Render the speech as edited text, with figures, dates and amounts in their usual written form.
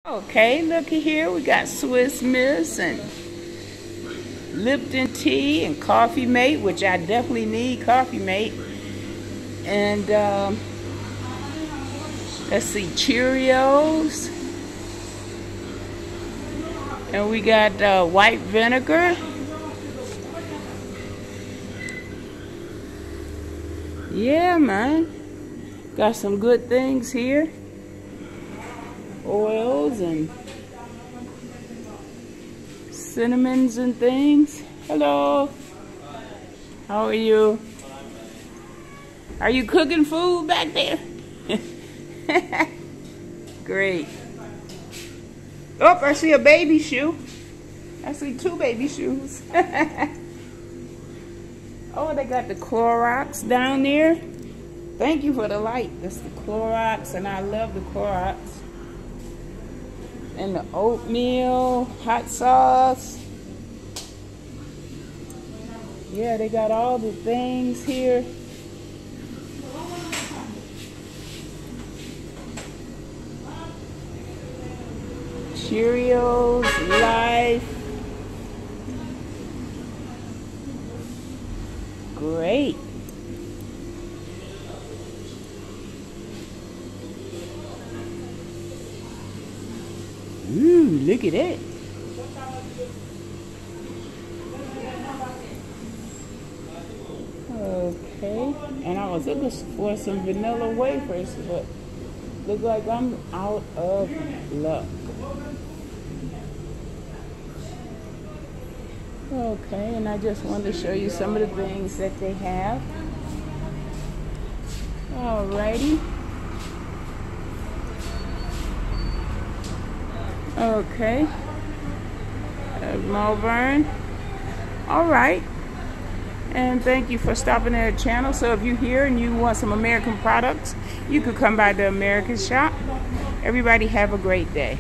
Okay, looky here. We got Swiss Miss and Lipton tea and Coffee Mate, which I definitely need Coffee Mate. And let's see, Cheerios. And we got white vinegar. Yeah, man. Got some good things here. Oils and cinnamons and things. Hello. How are you? Are you cooking food back there? Great. Oh, I see a baby shoe. I see 2 baby shoes. Oh, they got the Clorox down there. Thank you for the light. That's the Clorox, and I love the Clorox. And the oatmeal, hot sauce. Yeah, they got all the things here. Cheerios, Life. Great. Ooh, look at that. Okay, and I was looking for some vanilla wafers, but look like I'm out of luck. Okay, and I just wanted to show you some of the things that they have. Alrighty. Okay. Malvern. Alright. And thank you for stopping at the channel. So if you're here and you want some American products, you could come by the American shop. Everybody have a great day.